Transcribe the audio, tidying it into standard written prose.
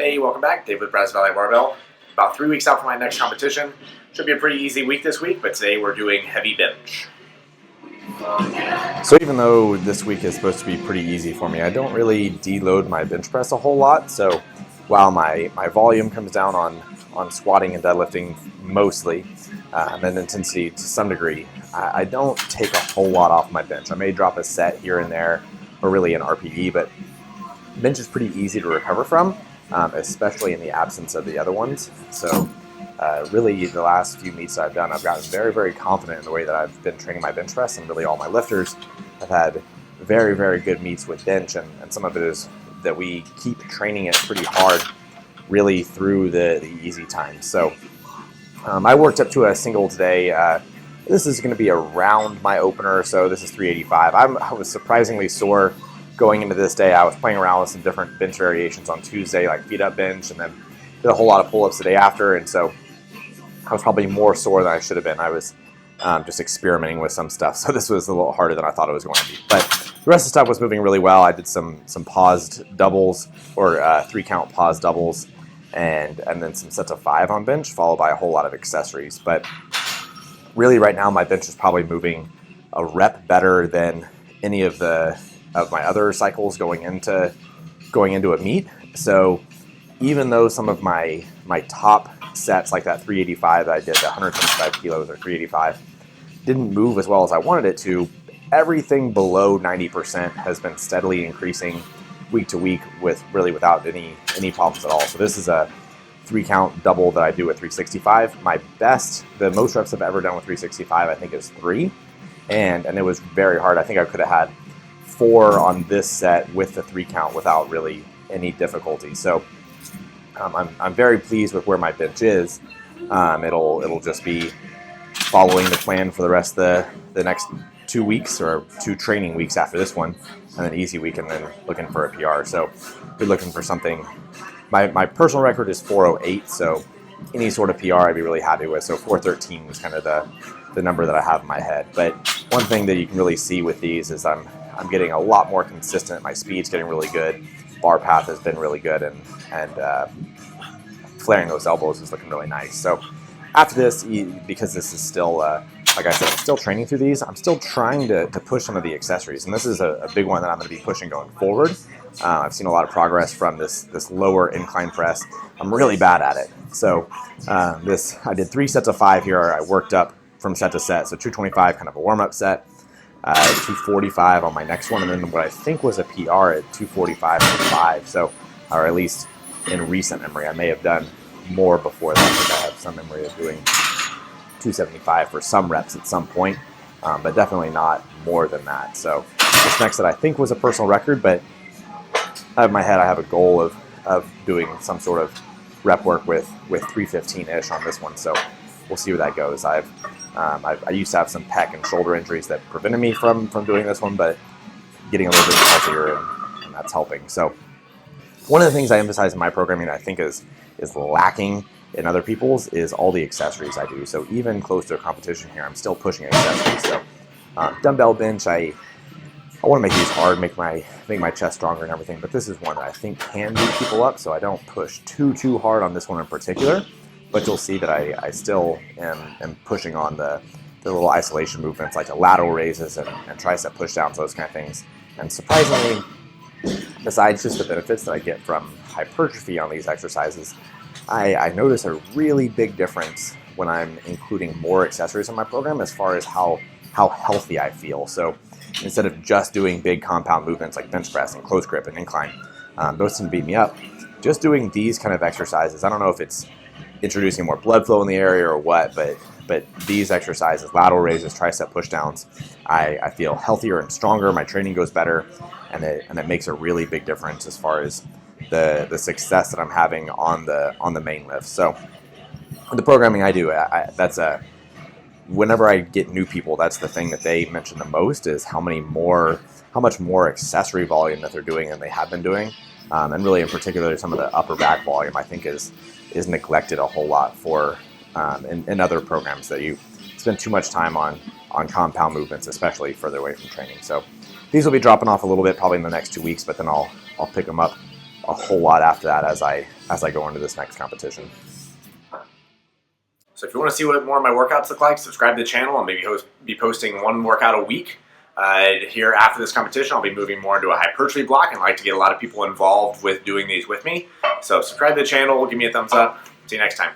Hey, welcome back. Dave with Brazos Barbell. About 3 weeks out from my next competition. Should be a pretty easy week this week, but today we're doing heavy bench. So even though this week is supposed to be pretty easy for me, I don't really deload my bench press a whole lot. So while my volume comes down on squatting and deadlifting mostly, and intensity to some degree, I don't take a whole lot off my bench. I may drop a set here and there, or really an RPE, but bench is pretty easy to recover from, especially in the absence of the other ones. So really the last few meets that I've done, I've gotten very, very confident in the way that I've been training my bench press, and really all my lifters have had very, very good meets with bench, and some of it is that we keep training it pretty hard really through the easy times. So I worked up to a single today. This is going to be around my opener, so this is 385. I was surprisingly sore going into this day. I was playing around with some different bench variations on Tuesday, like feet up bench, and then did a whole lot of pull-ups the day after, and so I was probably more sore than I should have been. I was just experimenting with some stuff, so this was a little harder than I thought it was going to be. But the rest of the stuff was moving really well. I did some paused doubles, or 3-count paused doubles, and then some sets of 5 on bench, followed by a whole lot of accessories. But really right now my bench is probably moving a rep better than any of my other cycles going into a meet. So even though some of my top sets, like that 385 that I did, the 175 kilos or 385, didn't move as well as I wanted it to, everything below 90% has been steadily increasing week to week without any problems at all. So this is a 3-count double that I do at 365. The most reps I've ever done with 365, I think, is 3, and it was very hard. I think I could have had 4 on this set with the 3-count without really any difficulty. So I'm very pleased with where my bench is. It'll just be following the plan for the rest of the next 2 weeks, or 2 training weeks after this one, and then easy week, and then looking for a PR. So we're looking for something. My personal record is 408, so any sort of PR I'd be really happy with. So 413 was kind of the number that I have in my head. But one thing that you can really see with these is I'm getting a lot more consistent. My speed's getting really good. Bar path has been really good, and flaring those elbows is looking really nice. So after this, because this is still, like I said, I'm still training through these, I'm still trying to push some of the accessories. And this is a big one that I'm going to be pushing going forward. I've seen a lot of progress from this lower incline press. I'm really bad at it. So I did 3 sets of 5 here. I worked up from set to set. So 225, kind of a warm-up set. 245 on my next one, and then what I think was a PR at 245 for 5. So, or at least in recent memory, I may have done more before that, because I have some memory of doing 275 for some reps at some point, but definitely not more than that. So this next set I think was a personal record, but out of my head I have a goal of doing some sort of rep work with 315-ish on this one. So we'll see where that goes. I used to have some pec and shoulder injuries that prevented me from doing this one, but getting a little bit healthier, and that's helping. So one of the things I emphasize in my programming that I think is lacking in other people's is all the accessories I do. So even close to a competition here, I'm still pushing accessories. So dumbbell bench, I want to make these hard, make my chest stronger and everything, but this is one that I think can beat people up, so I don't push too hard on this one in particular. But you'll see that I still am pushing on the little isolation movements, like the lateral raises and tricep pushdowns, those kind of things. And surprisingly, besides just the benefits that I get from hypertrophy on these exercises, I notice a really big difference when I'm including more accessories in my program as far as how healthy I feel. So instead of just doing big compound movements like bench press and close grip and incline, those tend to beat me up. Just doing these kind of exercises, I don't know if it's introducing more blood flow in the area or what, but these exercises, lateral raises, tricep pushdowns, I feel healthier and stronger. My training goes better, and it makes a really big difference as far as the success that I'm having on the main lift. So the programming I do, whenever I get new people, that's the thing that they mention the most, is how much more accessory volume that they're doing than they have been doing, and really in particular some of the upper back volume I think is neglected a whole lot for in other programs, that you spend too much time on compound movements, especially further away from training. So these will be dropping off a little bit probably in the next 2 weeks, but then I'll pick them up a whole lot after that as I go into this next competition. So if you want to see what more of my workouts look like, subscribe to the channel. I'll maybe be posting one workout a week. Here after this competition, I'll be moving more into a hypertrophy block and like to get a lot of people involved with doing these with me. So subscribe to the channel, give me a thumbs up. See you next time.